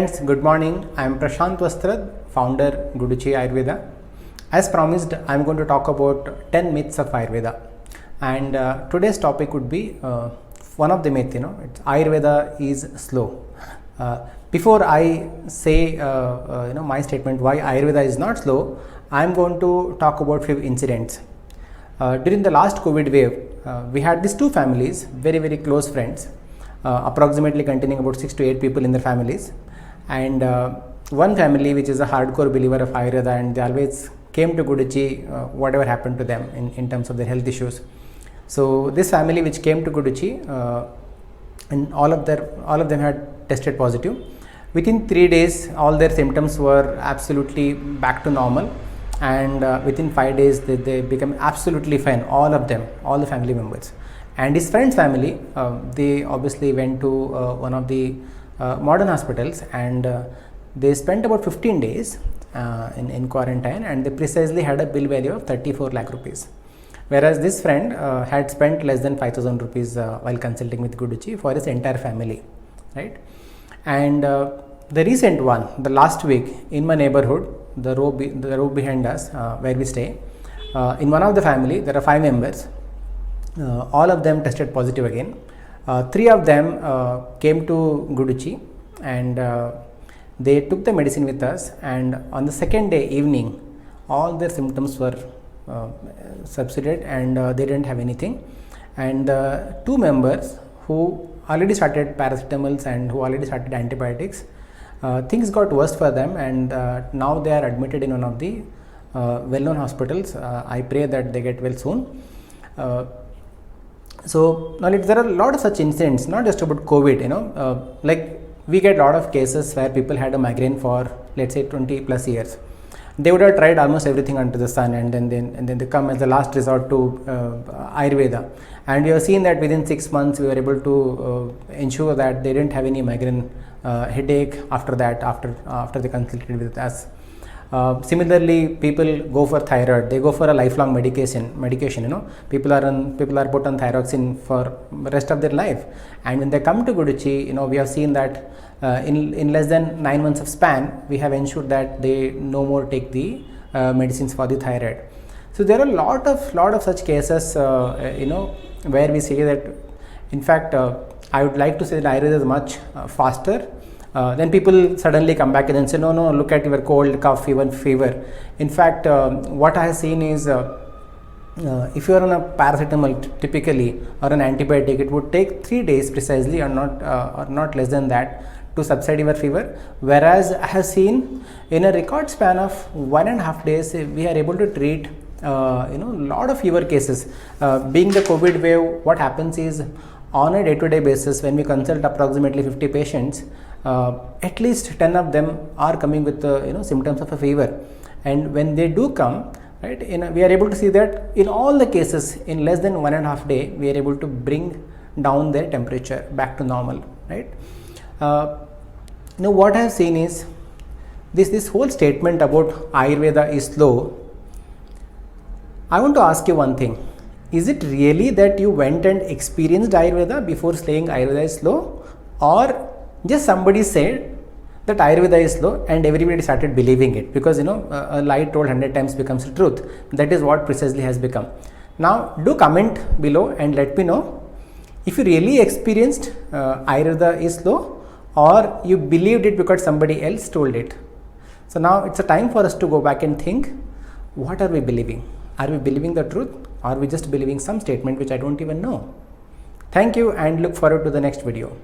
Friends, good morning. I am Prashant Vastrad, founder Guduchi Ayurveda. As promised, I am going to talk about 10 myths of Ayurveda. And today's topic would be one of the myths, it's Ayurveda is slow. Before I say my statement why Ayurveda is not slow, I am going to talk about few incidents. During the last COVID wave, we had these two families, very close friends, approximately containing about 6 to 8 people in their families. And one family which is a hardcore believer of Ayurveda, and they always came to Guduchi whatever happened to them in terms of their health issues. So this family which came to Guduchi, and all of them had tested positive. Within 3 days, all their symptoms were absolutely back to normal, and within 5 days they became absolutely fine, all of them, all the family members. And his friend's family, they obviously went to one of the modern hospitals, and they spent about 15 days in quarantine, and they precisely had a bill value of 34 lakh rupees. Whereas this friend had spent less than 5,000 rupees while consulting with Guduchi for his entire family, right? And the recent one, the last week in my neighborhood, the row behind us where we stay, in one of the family there are 5 members. All of them tested positive again. 3 of them came to Guduchi, and they took the medicine with us, and on the second day evening all their symptoms were subsided, and they didn't have anything. And 2 members who already started paracetamols and who already started antibiotics, things got worse for them, and now they are admitted in one of the well-known hospitals. I pray that they get well soon. So now there are a lot of such incidents, not just about COVID, like we get a lot of cases where people had a migraine for, let's say, 20 plus years. They would have tried almost everything under the sun, and then they come as the last resort to Ayurveda. And we have seen that within 6 months we were able to ensure that they didn't have any migraine headache after that, after they consulted with us. Similarly, people go for thyroid, they go for a lifelong medication. People are put on thyroxine for the rest of their life, and when they come to Guduchi, we have seen that in less than 9 months of span, we have ensured that they no more take the medicines for the thyroid. So there are a lot of such cases, where we say that, in fact, I would like to say that Ayurveda is much faster. Then people suddenly come back and then say, no, look at your cold, cough, even fever. In fact, what I have seen is, if you are on a paracetamol typically or an antibiotic, it would take 3 days precisely, or not less than that, to subside your fever. Whereas I have seen in a record span of 1.5 days, we are able to treat lot of fever cases. Being the COVID wave, what happens is, on a day-to-day basis, when we consult approximately 50 patients, at least 10 of them are coming with symptoms of a fever. And when they do come, right, we are able to see that in all the cases, in less than 1.5 days, we are able to bring down their temperature back to normal, right? What I have seen is this whole statement about Ayurveda is slow. I want to ask you one thing. Is it really that you went and experienced Ayurveda before saying Ayurveda is slow, or just somebody said that Ayurveda is slow and everybody started believing it? Because a lie told 100 times becomes the truth. That is what precisely has become. Now do comment below and let me know if you really experienced Ayurveda is slow, or you believed it because somebody else told it. So now it's a time for us to go back and think, what are we believing? Are we believing the truth, or are we just believing some statement which I don't even know? Thank you, and look forward to the next video.